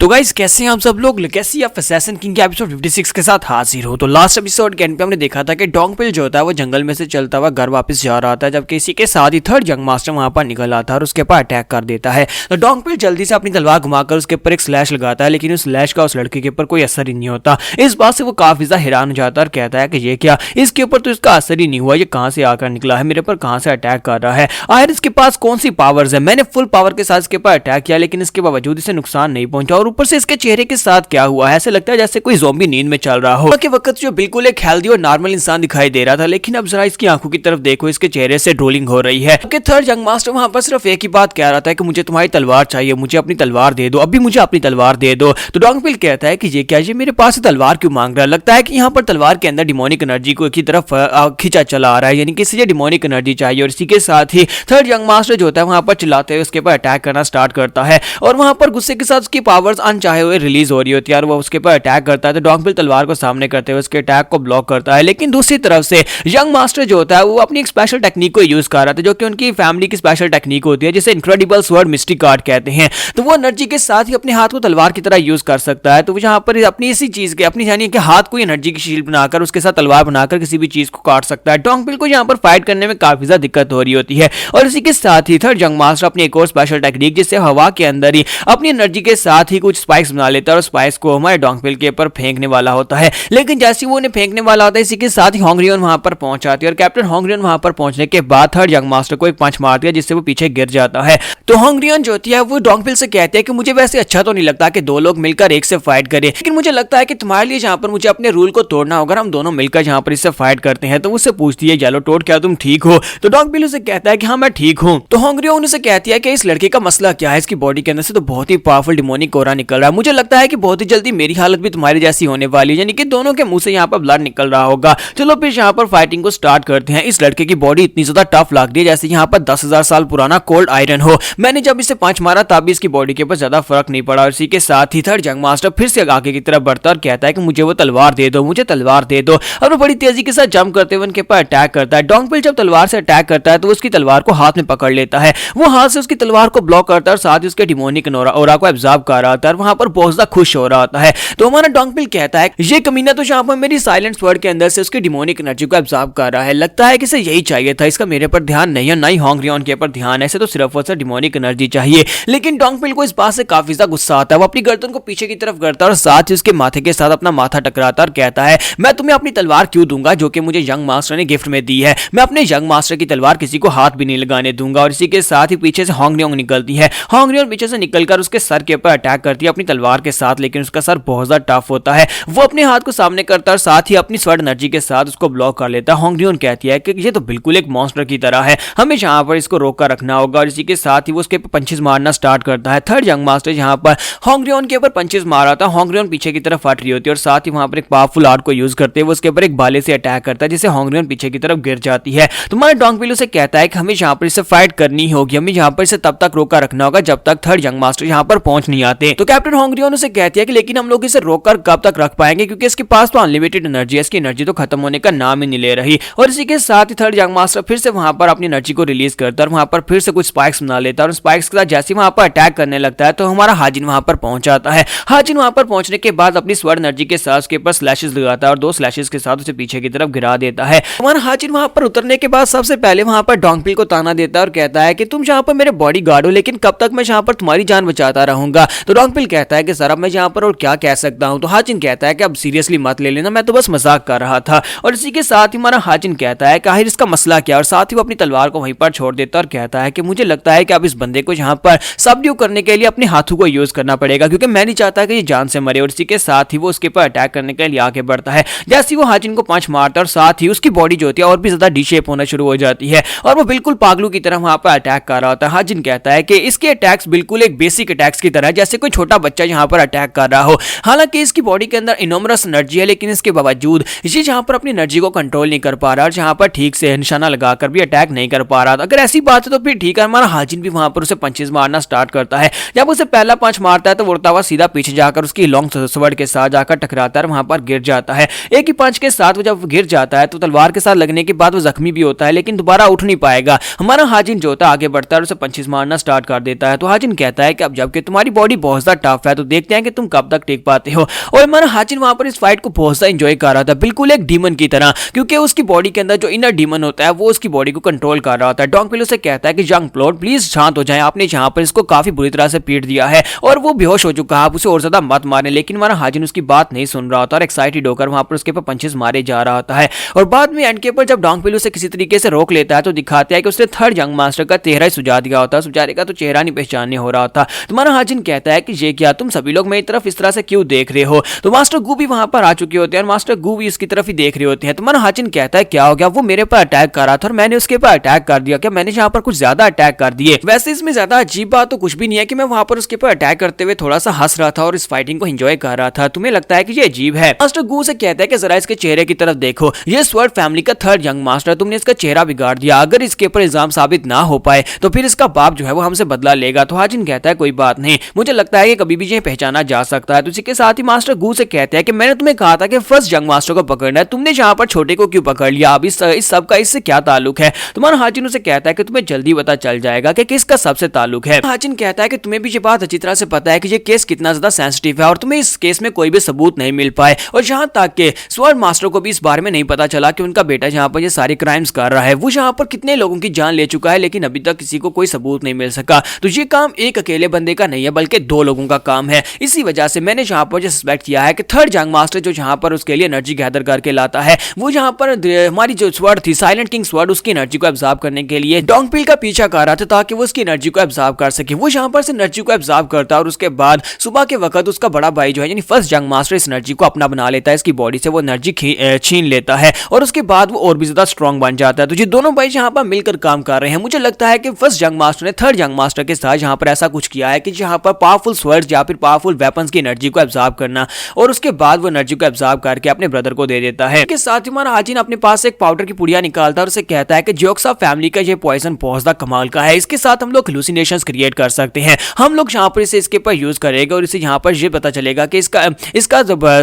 तो गाइस कैसे हैं आप सब लोग लेगेसी ऑफ असैसिन किंग के एपिसोड 56 के साथ हाजिर हो। तो लास्ट एपिसोड के एंड पे हमने देखा था कि डोंगपिल जो होता है वो जंगल में से चलता हुआ घर वापस जा रहा था, जबकि इसी के साथ ही थर्ड यंग मास्टर वहां पर निकल आता है और उसके ऊपर अटैक कर देता है। तो डोंगपिल जल्दी से अपनी तलवार घुमाकर उसके ऊपर एक स्लैश लगाता है, लेकिन उस स्लैश का उस लड़के के ऊपर कोई असर ही नहीं होता। इस बात से वो काफी ज्यादा हैरान हो जाता है और कहता है कि ये क्या, इसके ऊपर तो इसका असर ही नहीं हुआ, ये कहां से आकर निकला है, मेरे पर कहां से अटैक कर रहा है, आखिर इसके पास कौन सी पावर्स है। मैंने फुल पावर के साथ इसके ऊपर अटैक किया लेकिन इसके बावजूद इसे नुकसान नहीं पहुंचा, और ऊपर से इसके चेहरे के साथ क्या हुआ है, ऐसे लगता है जैसे कोई ज़ॉम्बी नींद में चल रहा हो। के वक्त जो बिल्कुल एक हेल्दी और नॉर्मल इंसान दिखाई दे रहा था, लेकिन अब जरा इसकी आंखों की तरफ देखो, इसके चेहरे से ड्रोलिंग हो रही है। कि थर्ड यंग मास्टर वहां पर सिर्फ एक ही बात कह रहा था कि मुझे तुम्हारी तलवार चाहिए, मुझे अपनी तलवार दे दो, अभी मुझे अपनी तलवार दे दो। तो डोंगपिल कहता है कि ये क्या, ये मेरे पास तलवार क्यों मांग रहा है। लगता है कि यहाँ पर तलवार के अंदर डिमोनिक एनर्जी को की तरफ खींचा चला आ रहा है, यानी कि इसे डिमोनिक एनर्जी चाहिए। और इसी के साथ ही थर्ड यंग मास्टर जो होता है वहां पर चिल्लाते हुए उसके ऊपर अटैक करना स्टार्ट करता है, और वहां पर गुस्से के साथ उसकी पावर्स अनचाहे हुए रिलीज हो रही होती है और वो उसके ऊपर अटैक करता है। तो डोंगपिल तलवार को सामने करते हुए उसके अटैक को ब्लॉक करता है, लेकिन दूसरी तरफ से यंग मास्टर जो होता है वो अपनी एक स्पेशल टेक्निक को यूज कर रहा था, जो कि उनकी फैमिली की स्पेशल टेक्निक होती है, जिसे इनक्रेडिबल स्वर्ड मिस्टिक कार्ड कहते हैं। तो वो एनर्जी के साथ ही अपने हाथ को तलवार की तरह यूज कर सकता है। तो वो यहाँ पर अपनी इसी चीज के अपनी यानी कि हाथ को एनर्जी की शील्ड बनाकर उसके साथ तलवार बनाकर किसी भी चीज को काट सकता है। डोंगपिल को यहाँ पर फाइट करने में काफी ज्यादा दिक्कत हो रही होती है, और इसी के साथ ही थर्ड यंग मास्टर अपनी एक और स्पेशल टेक्निक, जिससे हवा के अंदर ही अपनी एनर्जी के साथ ही कुछ स्पाइक्स बना लेता है और स्पाइक्स को हमारे डोंगपिल के ऊपर फेंकने वाला होता है। लेकिन जैसे वो उन्हें फेंकने वाला होता है, इसी के साथ ही होंगरियन वहां पर पहुंच जाती है, और कैप्टन होंगरियन वहां पर पहुंचने के बाद थर्ड यंग मास्टर को एक पंच मारती है, जिससे वो पीछे गिर जाता है। तो होंगरियन जो होती है वो डोंगपिल से कहती है कि मुझे वैसे अच्छा तो नहीं लगता कि दो लोग मिलकर एक से फाइट करें, लेकिन मुझे लगता है कि तुम्हारे लिए जहां पर मुझे अपने रूल को तोड़ना होगा, हम दोनों मिलकर जहां पर इससे फाइट करते हैं। तो उससे पूछती है येलो टोड, क्या तुम ठीक हो। तो डोंगपिल उसे कहता है कि हाँ मैं ठीक हूं। तो होंगरियन उसे कहती है कि इस लड़के का मसला क्या है, इसकी बॉडी के अंदर से तो बहुत ही पावरफुल डिमोनिक कोरा निकल रहा है, मुझे लगता है कि बहुत ही जल्दी मेरी हालत भी तुम्हारी जैसी होने वाली है, यानी कि दोनों के मुंह से यहाँ पर ब्लड निकल रहा होगा। चलो फिर यहाँ पर फाइटिंग को स्टार्ट करते हैं। इस लड़के की बॉडी इतनी ज्यादा टफ लग रही है जैसे यहाँ पर 10,000 साल पुराना कोल्ड आयरन हो। मैंने जब इसे पंच मारा तब भी इसकी बॉडी के ऊपर ज्यादा फर्क नहीं पड़ा। और इसी के साथ ही थर्ड यंग मास्टर फिर से आगे की तरफ बढ़ता और कहता है कि मुझे वो तलवार दे दो, मुझे तलवार दे दो, और वो बड़ी तेजी के साथ जंप करते हुए उनके ऊपर अटैक करता है। डोंगपिल जब तलवार से अटैक करता है तो उसकी तलवार को हाथ में पकड़ लेता है, वो हाथ से उसकी तलवार को ब्लॉक करता है और साथ ही उसके डिमोनिक ऑरा को एब्जॉर्ब कर रहा होता है, और वहां पर बहुत ज्यादा खुश हो रहा होता है। तो हमारा डोंगपिल कहता है ये कमीना तो यहाँ पर मेरी साइलेंट स्वर्ड के अंदर से उसकी डिमोनिक एनर्जी को एब्जॉर्ब कर रहा है, लगता है कि इसे यही चाहिए था, इसका मेरे पर ध्यान नहीं है, ना ही होंगरियन के ऊपर ध्यान है, इसे तो सिर्फ और सिर्फ डिमोनिक एनर्जी चाहिए। लेकिन डोंगपिल को इस बात से काफी ज्यादा गुस्सा आता है, वो अपनी गर्दन को पीछे की तरफ करता है और साथ ही उसके माथे के साथ अपना माथा टकराता और कहता है मैं तुम्हें अपनी तलवार क्यों दूंगा जो कि मुझे यंग मास्टर ने गिफ्ट में दी है, मैं अपने यंग मास्टर की तलवार किसी को हाथ भी नहीं लगाने दूंगा। और इसी के साथ ही पीछे से होंगरियन निकलती है, होंगरियन पीछे से निकलकर उसके सर के ऊपर अटैक करती है अपनी तलवार के साथ, लेकिन उसका सर बहुत ज्यादा टफ होता है, वो अपने हाथ को सामने करता है और साथ ही अपनी स्वर्ड एनर्जी के साथ उसको ब्लॉक कर लेता है। होंगरियन कहती है कि ये तो बिल्कुल एक मॉन्स्टर की तरह है, हमें यहाँ पर इसको रोक कर रखना होगा। और इसी के साथ ही वो उसके पंचेस मारना स्टार्ट करता है। थर्ड यंग मास्टर यहाँ पर होंगरियन के ऊपर पंचेस मार रहा था, होंगरियन पीछे की तरफ फट रही होती है, और साथ ही वहां पर एक पावरफुल आर्ट को यूज करते हुए उसके ऊपर एक भाले से अटैक करता है, जिससे होंगरियन पीछे की तरफ गिर जाती है। तो हमारा डोंगपिल उसे कहता है कि हमें यहाँ पर इसे फाइट करनी होगी, हमें यहाँ पर इसे तब तक रोका रखना होगा जब तक थर्ड यंग मास्टर यहाँ पर पहुंच नहीं आते। तो कैप्टन होंगरियन उसे कहती है कि लेकिन हम लोग इसे रोककर कब तक रख पाएंगे, क्योंकि इसके पास तो अनलिमिटेड एनर्जी है, इसकी एनर्जी तो खत्म होने का नाम ही नहीं ले रही। और इसी के साथ ही थर्ड यंग मास्टर फिर से वहां पर अपनी एनर्जी को रिलीज करता है और वहां पर फिर से कुछ स्पाइक्स बना लेता है, और स्पाइक्स के साथ जैसे वहां पर अटैक करने लगता है तो हमारा हाजिन वहां पर पहुंच जाता है। हाजिन वहां पर पहुंचने के बाद अपनी स्वर्ड एनर्जी के साथ उसके ऊपर स्लैशेस लगाता है और 2 स्लैशेस के साथ उसे पीछे की तरफ गिरा देता है। हमारा हाजिन वहां पर उतरने के बाद सबसे पहले वहां पर डोंगपिल को ताना देता है और कहता है कि तुम यहाँ पर मेरे बॉडी गार्ड हो, लेकिन कब तक मैं यहाँ पर तुम्हारी जान बचाता रहूंगा। तो डोंगपिल कहता है कि सर अब मैं यहाँ पर और क्या कह सकता हूँ। तो हाजिन कहता है कि अब सीरियसली मत ले लेना, मैं तो बस मजाक कर रहा था। और इसी के साथ ही हमारा हाजिन कहता है कि आखिर इसका मसला क्या, और साथ ही वो अपनी तलवार को वहीं पर छोड़ देता है और कहता है कि मुझे लगता है कि अब इस बंदे को यहाँ पर सबड्यू करने के लिए अपने हाथों को यूज करना पड़ेगा, क्योंकि मैं नहीं चाहता कि ये जान से मरे। और इसी के साथ ही वो उसके ऊपर अटैक करने के लिए आगे बढ़ता है। जैसे वो हाजिन को पंच मारता है और साथ ही उसकी बॉडी जो होती है और भी ज्यादा डी शेप होना शुरू हो जाती है, और वो बिल्कुल पागलू की तरह वहां पर अटैक कर रहा होता है। हाजिन कहता है कि इसके अटैक्स बिल्कुल एक बेसिक अटैक्स की तरह है, जैसे कोई छोटा बच्चा यहाँ पर अटैक कर रहा हो। हालांकि इसकी बॉडी के अंदर इनोमरस एनर्जी है, लेकिन इसके बावजूद ये जहाँ पर अपनी एनर्जी को कंट्रोल नहीं कर पा रहा और जहाँ पर ठीक से निशाना लगाकर भी अटैक नहीं कर पा रहा था। अगर ऐसी बात है तो फिर ठीक है, हमारा हाजिन भी वहां पर उसे पंचेस मारना स्टार्ट करता है। जब उसे पहला पंच मारता है तो उड़ता हुआ सीधा पीछे जाकर उसकी लॉन्ग स्वर्ड के साथ जाकर टकराता है, वहां पर गिर जाता है। एक ही पंच के साथ वो जब गिर जाता है तो तलवार के साथ लगने के बाद वो जख्मी भी होता है, लेकिन दोबारा उठ नहीं पाएगा। हमारा हाजिन जो होता है आगे बढ़ता है और उसे पंचेस मारना स्टार्ट कर देता है। तो हाजिन कहता है कि अब जबकि तुम्हारी बॉडी बहुत सा टफ है, तो देखते हैं कि तुम कब तक टिक पाते हो। और हमारा हाचिन वहां पर इस फाइट को बहुत सा एंजॉय कर रहा था, बिल्कुल एक डीमन की तरह, क्योंकि उसकी बॉडी के अंदर जो इनर डीमन होता है वो उसकी बॉडी को कंट्रोल कर रहा होता है। डोंगपिल उसे कहता है कि यंग प्लॉट प्लीज शांत हो जाए, आपने जहां पर इसको काफी बुरी तरह से पीट दिया है और वो बेहोश हो चुका है, आप उसे और ज्यादा मत मारें। लेकिन हमारा हाजिन उसकी बात नहीं सुन रहा होता और एक्साइटेड होकर वहां पर उसके ऊपर पंचेस मारे जा रहा होता है। और बाद में एंड के ऊपर जब डोंगपिल उसे किसी तरीके से रोक लेता है तो दिखाते हैं कि उसने थर्ड यंग मास्टर का चेहरा ही सुझा दिया होता है, बेचारे का तो चेहरा नहीं पहचानने हो रहा होता। तुम्हारा हाजिन कहता है कि ये क्या, तुम सभी लोग मेरी तरफ इस तरह से क्यों देख रहे हो। तो मास्टर गू भी वहां पर आ चुके होते हैं और मास्टर गू भी इसकी तरफ ही देख रहे होते हैं। तुम्हारा हाजिन कहता है क्या हो गया, वो मेरे पर अटैक कर रहा था और मैंने उसके ऊपर अटैक कर दिया, क्या मैंने यहाँ पर कुछ ज्यादा अटैक कर दिए। वैसे इसमें ज्यादा अजीब बात तो कुछ भी नहीं है कि मैं वहां पर उसके ऊपर अटैक करते हुए थोड़ा सा हंस रहा था और इस फाइटिंग को एंजॉय कर रहा था, तुम्हें लगता है कि ये अजीब है। मास्टर गू से कहता है कि जरा इसके चेहरे की तरफ देखो, ये स्वर्ड फैमिली का थर्ड यंग मास्टर, तुमने इसका चेहरा बिगाड़ दिया, अगर इसके ऊपर इल्जाम साबित ना हो पाए तो फिर इसका बाप जो है वो हमसे बदला लेगा। तो हाजिन कहता है कोई बात नहीं, मुझे लगता है कि कभी भी ये पहचाना जा सकता है। तो इसी के साथ ही मास्टर गू से कहते हैं कि मैंने तुम्हें कहा था कि फर्स्ट यंग मास्टर को पकड़ना है, तुमने यहाँ पर छोटे को क्यों पकड़ लिया, अब इस सब का इससे क्या ताल्लुक है। तुम्हारा हाजिन उसे कहता है कि तुम्हें जल्दी पता चल जाएगा कि किसका सबसे ताल्लुक है। हाजिन कहता है कि तुम्हें भी ये बात अच्छी तरह से पता है कि ये केस कितना ज्यादा सेंसिटिव है और तुम्हें इस केस में कोई भी सबूत नहीं मिल पाए, और जहां तक कि स्वर्ण मास्टर को भी इस बारे में नहीं पता चला कि उनका बेटा जहां पर ये सारे क्राइम्स कर रहा है, वो जहां पर कितने लोगों की जान ले चुका है, लेकिन अभी तक किसी को कोई सबूत नहीं मिल सका। तो ये काम एक अकेले बंदे का नहीं है बल्कि दो लोगों का काम है। इसी वजह से मैंने जहां पर सस्पेक्ट किया है कि थर्ड यंग मास्टर जो जहां पर उसके लिए एनर्जी गैदर करके लाता है, वो जहां पर हमारी जो स्वॉर्ड थी साइलेंट किंग स्वॉर्ड, उसकी एनर्जी को एब्जॉर्ब करने के लिए डोंगपिल का पीछा कर रहा था ताकि वो उसकी एनर्जी को एब्जॉर्ब कर सके। वो जहां पर से एनर्जी को एब्जॉर्ब करता है और उसके बाद सुबह के वक्त उसका बड़ा भाई जो है यानी फर्स्ट यंग मास्टर इस एनर्जी को अपना बना लेता है, इसकी बॉडी से वो एनर्जी छीन लेता है और उसके बाद वो और भी ज्यादा स्ट्रॉन्ग बन जाता है। तो ये दोनों भाई जहां पर मिलकर काम कर रहे हैं, मुझे लगता है कि फर्स्ट यंग मास्टर ने थर्ड यंग मास्टर के साथ जहां पर ऐसा कुछ किया है कि जहां पर पावरफुल स्वर्ड्स या फिर पावरफुल वेपन्स की एनर्जी को एब्जॉर्ब करना और उसके बाद वो एनर्जी को एब्जॉर्ब करके अपने ब्रदर को दे देता है। इसके साथ ही हमारा हाजिन अपने पास एक पाउडर की पुड़िया निकालता है और उसे कहता है कि जोक्सा फैमिली का ये पॉइजन बहुत ज्यादा कमाल का है, इसके साथ हम लोग हेलुसिनेशंस क्रिएट कर सकते हैं। हम लोग यहाँ पर इसे इसके ऊपर यूज करेंगे और इसे यहाँ पर ये पता चलेगा कि इसका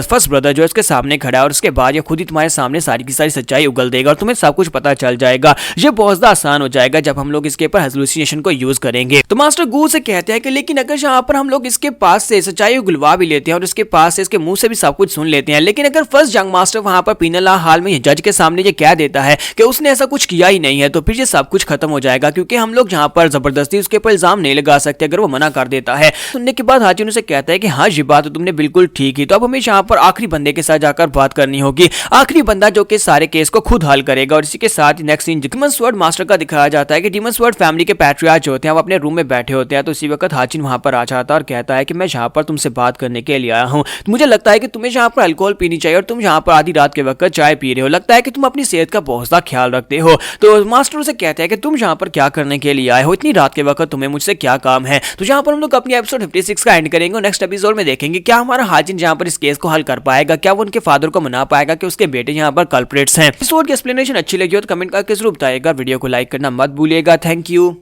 फर्स्ट ब्रदर जो है उसके सामने खड़ा है और उसके बाद ये खुद ही तुम्हारे सामने सारी की सारी सच्चाई उगल देगा और तुम्हें सब कुछ पता चल जाएगा। ये बहुत ज्यादा आसान हो जाएगा जब हम लोग इसके ऊपर हेलुसिनेशन को यूज करेंगे। तो मास्टर गू से कहते हैं कि लेकिन अगर यहाँ पर हम लोग इसके पास से सच्चाई उगलवा भी लेते हैं और इसके पास से इसके मुंह से भी सब कुछ सुन लेते हैं, लेकिन अगर फर्स्ट यंग मास्टर वहां पर पीनल हाल में जज के सामने ये कह देता है कि उसने ऐसा कुछ किया ही नहीं है, तो फिर ये सब कुछ खत्म हो जाएगा, क्योंकि हम लोग यहाँ पर जबरदस्ती उसके ऊपर इल्जाम नहीं लगा सकते अगर वो मना कर देता है। सुनने के बाद हाजिन उसे कहता है कि हाँ ये बात तो तुमने बिल्कुल ठीक की, तो अब हमें यहाँ पर आखिरी बंदे के साथ जाकर बात करनी होगी, आखिरी बंदा जो कि सारे केस को खुद हल करेगा। और इसी के साथ next scene demon sword master का दिखाया जाता है कि डीमन स्वॉर्ड फैमिली के पैट्रियार्च जो होते हैं वो अपने रूम में बैठे होते हैं। तो इसी वक्त हाजिन वहां पर आ जाता है और कहता है कि मैं यहाँ पर तुमसे बात करने के लिए आया हूँ, मुझे लगता है कि तुम्हें यहाँ पर अल्कोहल पीनी चाहिए और तुम यहाँ पर आधी रात के वक्त चाय पी रहे हो, लगता है कि तुम अपनी सेहत का बहुत ज्यादा ख्याल रखते हो। तो मास्टर उसे कहते हैं कि तुम यहाँ पर क्या करने के लिए आए हो, इतनी रात के वक्त तुम्हें मुझसे क्या काम है। तो यहाँ पर हम लोग अपनी एपिसोड 56 का एंड करेंगे और नेक्स्ट एपिसोड में देखेंगे क्या हमारा हाजिन यहाँ पर इस केस को हल कर पाएगा, क्या वो उनके फादर को मना पाएगा कि उसके बेटे यहाँ पर कल्प्रिट्स हैं। एपिसोड की एक्सप्लेनेशन अच्छी लगी हो तो कमेंट करके जरूर बताइएगा, वीडियो को लाइक करना मत भूलिएगा। Thank you.